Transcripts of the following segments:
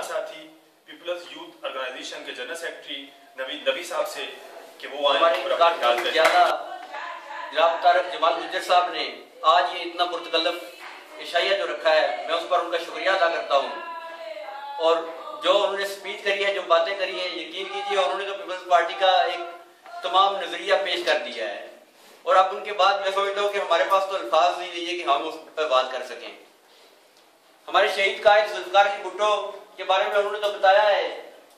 साथी peoples youth organisation के general secretary नबी साहब से कि वो हमारे जनाब तारक जमाल गुज्जर साहब ने आज ये इतना पुरतकल्लफ इशाया जो रखा है, मैं उस पर उनका शुक्रिया अदा करता हूँ। और जो उन्होंने स्पीच करी है, जो बातें करी है, यकीन कीजिए उन्होंने तो पीपल्स पार्टी का एक तमाम नजरिया पेश कर दिया है। और अब उनके बाद मैं समझता हूँ कि हमारे पास तो अल्फाज नहीं है कि हम उस पर बात कर सकें। हमारे शहीद कायद जुल्फिकार अली भुट्टो के बारे में उन्होंने तो बताया है,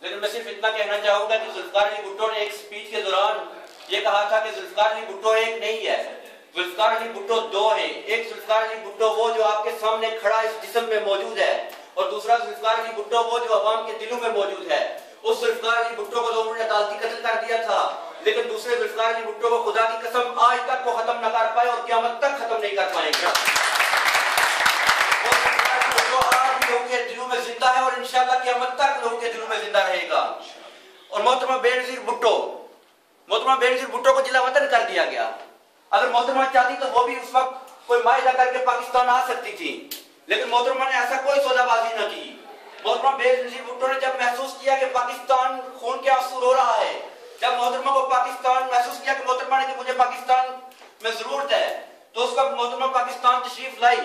लेकिन मैं सिर्फ इतना कहना चाहूंगा कि जुल्फिकार अली भुट्टो ने एक स्पीच के दौरान ये कहा था कि जुल्फिकार अली भुट्टो एक नहीं है, जुल्फिकार अली भुट्टो दो है। एक जुल्फिकार अली भुट्टो वो जो आपके सामने खड़ा इस जिस्म में मौजूद है, और दूसरा जुल्फिकार अली भुट्टो वो जो अवाम के दिलों में मौजूद है। उस जुल्फिकार अली भुट्टो को तो उन्होंने अदालती कत्ल कर दिया था, लेकिन दूसरे जुल्फिकार अली भुट्टो को खुदा की कसम आज तक वो खत्म न कर पाए और क़यामत तक खत्म नहीं कर पाएंगे। लोगों के दिलों में जिंदा है और इंशाअल्लाह क़यामत तक लोगों के दिलों में जिंदा रहेगा। और मोहतरमा बेनज़ीर भुट्टो को जिला वतन कर दिया गया। अगर मोहतरमा चाहती तो वो भी उस वक्त कोई माहिदा करके पाकिस्तान आ सकती थी, लेकिन मोहतरमा ने ऐसा कोई सौदाबाजी न की। मोहतरमा बेनज़ीर भुट्टो ने जब महसूस किया कि पाकिस्तान खून के आंसू रो रहा है, जब मोहतरमा को पाकिस्तान महसूस किया कि मोहतरमा ने कि मुझे पाकिस्तान में जरूरत है, तो उस वक्त मोहतरमा पाकिस्तान तशरीफ लाई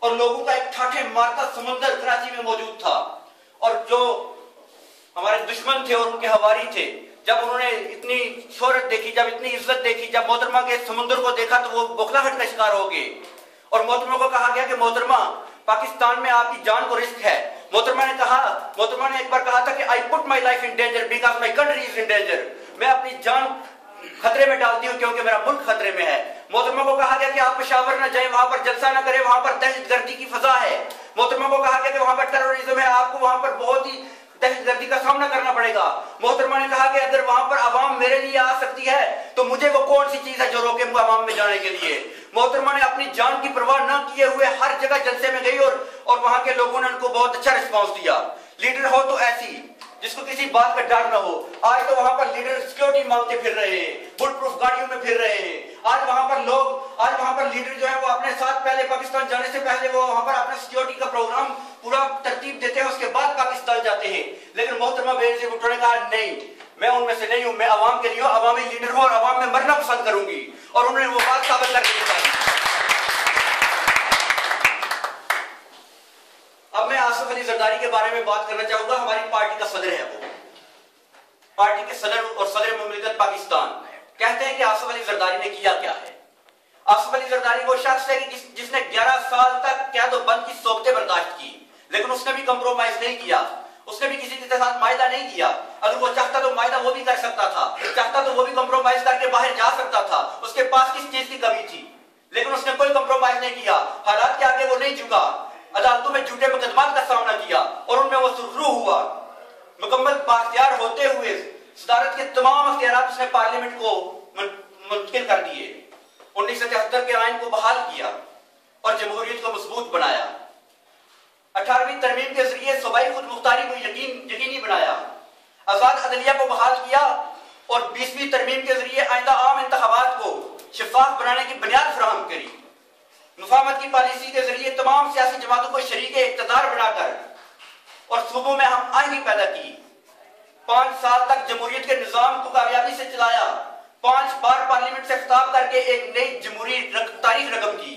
और लोगों का एक ठाठे मारता समंदर कराची में मौजूद था। और जो हमारे दुश्मन थे और उनके हवारी थे, जब उन्होंने इतनी शोहरत देखी, जब इतनी इज्जत देखी, जब मोहतरमा के समुद्र को देखा तो वो बौखलाहट का शिकार हो गए। और मोहतरमा को कहा गया कि मोहतरमा पाकिस्तान में आपकी जान को रिस्क है। मोहतरमा ने एक बार कहा था कि I put my life in danger because my country is in danger. मैं अपनी जान खतरे में डालती हूँ क्योंकि मेरा मुल्क खतरे में है। मोहतरमा को कहा गया कि आप पेशावर न जाएं, वहां पर जलसा न करें, वहां पर दहशतगर्दी की फजा है। मोहतरमा को कहा गया कि वहां पर टेररिज्म है, आपको वहां पर बहुत ही दहशतगर्दी का सामना करना पड़ेगा। मोहतरमा ने कहा कि अगर वहां पर अवाम मेरे लिए आ सकती है तो मुझे वो कौन सी चीज है जो रोके मुझे अवाम में जाने के लिए। मोहतरमा ने अपनी जान की परवाह न किए हुए हर जगह जलसे में गई और वहां के लोगों ने उनको बहुत अच्छा रिस्पॉन्स दिया। लीडर हो तो ऐसी जिसको किसी बात का डर न हो। आज तो वहां पर लीडर सिक्योरिटी मांगते फिर रहे हैं, बुलेट प्रूफ गाड़ियों में फिर रहे हैं। आज वहां पर लीडर जो है वो अपने साथ पहले पाकिस्तान जाने से पहले वो वहां पर अपना सिक्योरिटी का प्रोग्राम पूरा तरतीब देते हैं, उसके बाद पाकिस्तान जाते हैं। लेकिन मोहतरमा बेनज़ीर भुट्टो ने कहा नहीं, मैं उनमें से नहीं हूं, मैं अवाम के लिए अवामी लीडर हूं और अवाम में मरना पसंद करूंगी। और उन्होंने वो बात साबित करके दिखाई। अब मैं आसिफ अली जरदारी के बारे में बात करना चाहूंगा। हमारी पार्टी का सदर है, वो पार्टी के सदर और सदर मुमलिकत पाकिस्तान कहते हैं कि आसिफ अली जरदारी ने किया क्या है। आसिफ अली जरदारी वो शख्स है कि जिसने 11 साल तक क़यादत-ओ-बंद की सोबतें बर्दाश्त की, लेकिन उसने भी कंप्रोमाइज नहीं किया, उसने भी किसी के साथ मायदा नहीं किया। अगर वो चाहता तो मायदा वो भी कर सकता था, चाहता तो वो भी कंप्रोमाइज करके बाहर जा सकता था। उसके पास किस चीज की कमी थी, लेकिन उसने कोई कंप्रोमाइज नहीं किया। हालात के आगे वो नहीं झुका, अदालतों में झूठे मुकदमात का सामना किया और उनमें वो सुरखरू हुआ। मुकम्मल बाख्तियार होते हुए सदारत के तमाम अख्तियारात उसने पार्लियामेंट को मुंतकिल कर दिए, 1973 के आइन को बहाल किया और जमहूरियत को मजबूत बनाया। 18वीं तरमीम के जरिए सूबाई खुद मुख्तारी को यकीनी बनाया, आजाद अदलिया को बहाल किया और 20वीं तरमीम के जरिए आइंदा आम इंतखाबात को शफाफ बनाने की बुनियाद फराहम करी। मुफाहमत की पॉलिसी के जरिए तमाम सियासी जमातों को शरीके इक़्तिदार बनाकर और सूबों में हम आईनी पैदा की। 5 साल तक जमहूरियत के निजाम को कामयाबी से चलाया। 5 बार पार्लियामेंट से खिताब करके एक नई जमहूरी तारीख रकम की।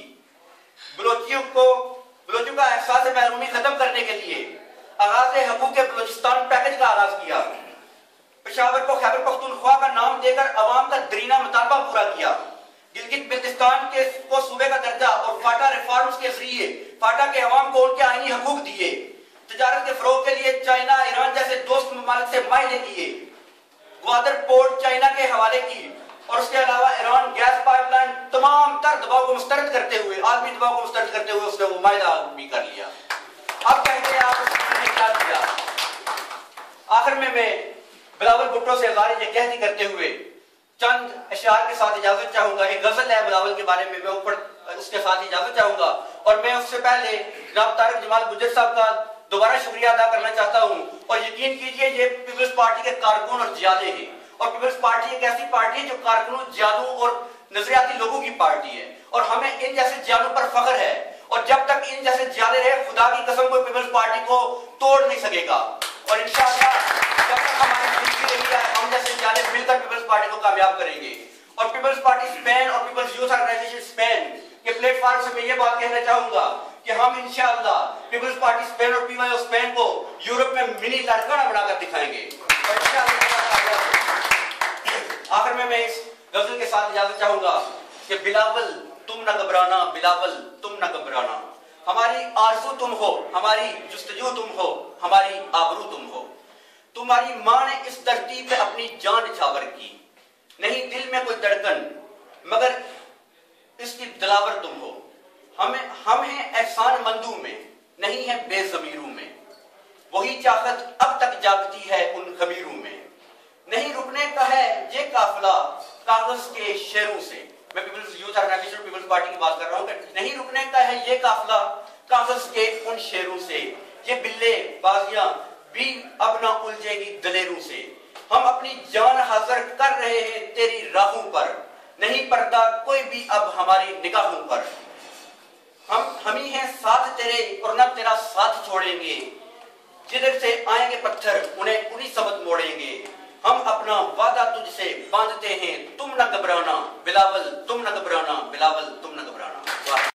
बलोचियों का एहसास महरूमी खत्म करने के लिए आगाज हकूक़ बलोचिस्तान पैकेज का आगाज किया। पेशावर को खैबर पख्तूनख्वा का नाम देकर अवाम का दरीना मुतालबा पूरा किया। गिलगित बिल्तिस्तान को सूबे का दर्जा और फाटा रिफॉर्म्स के जरिए फाटा के अवाम को उनके आईनी हकूक दिए। तजारत के फरोग के लिए चाइना, ईरान जैसे दोस्त ममालिक से मायदे किए। ग्वादर पोर्ट चाइना के हवाले की और उसके अलावा ईरान गैस पाइपलाइन तमाम तर दबाव को मुस्तरद करते हुए, आलमी दबाव को मुस्तरद करते हुए उसने वो मायदा भी कर लिया। अब कहते हैं आप उसने क्या किया। आखिर में मैं बिलावल भुट्टो से ये कहती करते हुए चंद अशआर के साथ इजाजत चाहूंगा। एक गजल है बिलावल के बारे में, मैं ऊपर उसके साथ इजाजत चाहूंगा। और मैं उससे पहले जनाब तारक जमाल गुज्जर साहब का दोबारा शुक्रिया अदा करना चाहता हूं। और यकीन कीजिए ये पीपल्स पार्टी के कारकुन और जियादे हैं, और पीपल्स पार्टी एक ऐसी पार्टी है जो कारकुनों, जियादों और नजरियाती लोगों की पार्टी है, और हमें इन जैसे जियादों पर फख्र है। और जब तक इन जैसे जियादे रहे, खुदा की कसम कोई पीपल्स पार्टी को तोड़ नहीं सकेगा। और इंशाअल्लाह जब तक हमारी जिंदगी रही है हम जैसे जाने मिलकर पीपल्स पार्टी को कामयाब करेंगे। और पीपल्स पार्टी स्पेन और पीपल्स यूथ ऑर्गेनाइजेशन स्पेन के प्लेटफॉर्म से मैं ये बात कहना चाहूंगा कि हम इंशाअल्लाह पीपल्स पार्टी स्पेन और पीवाईओ स्पेन को यूरोप में मिनी लाड़काना बनाकर दिखाएंगे। और आखिर में मैं इस गजल के साथ इजाजत चाहूंगा कि बिलावल तुम न घबराना, बिलावल तुम न घबराना, हमारी आरज़ू तुम हो, हमारी जुस्तजू तुम हो, हमारी आबरू तुम हो। तुम्हारी माँ ने इस धरती पे अपनी जान न्यौछावर की, नहीं दिल में कोई धड़कन मगर इसकी दिलावर तुम हो। हम हैं एहसान मंदू में, नहीं है बेज़मीरों में, वही चाहत अब तक जागती है उन खमीरों में। नहीं रुकने का है ये काफिला कागज के शेरों से, मैं people's youth organisation people's party की बात कर रहा हूं कि नहीं रुकने का है ये काफिला कागज के उन शेरों से, ये बिल्ले बाजियां भी अब ना उलझेगी दलेरों से। हम अपनी जान हाजिर कर रहे हैं तेरी राहों पर, नहीं पर्दा कोई भी अब हमारी निगाहों पर। हम ही हैं साथ तेरे और न तेरा साथ छोड़ेंगे, जिधर से आएंगे पत्थर उन्हें उन्हीं सबक मोड़ेंगे। हम अपना वादा तुझसे बांधते हैं तुम न घबराना, बिलावल तुम न घबराना, बिलावल तुम न घबराना।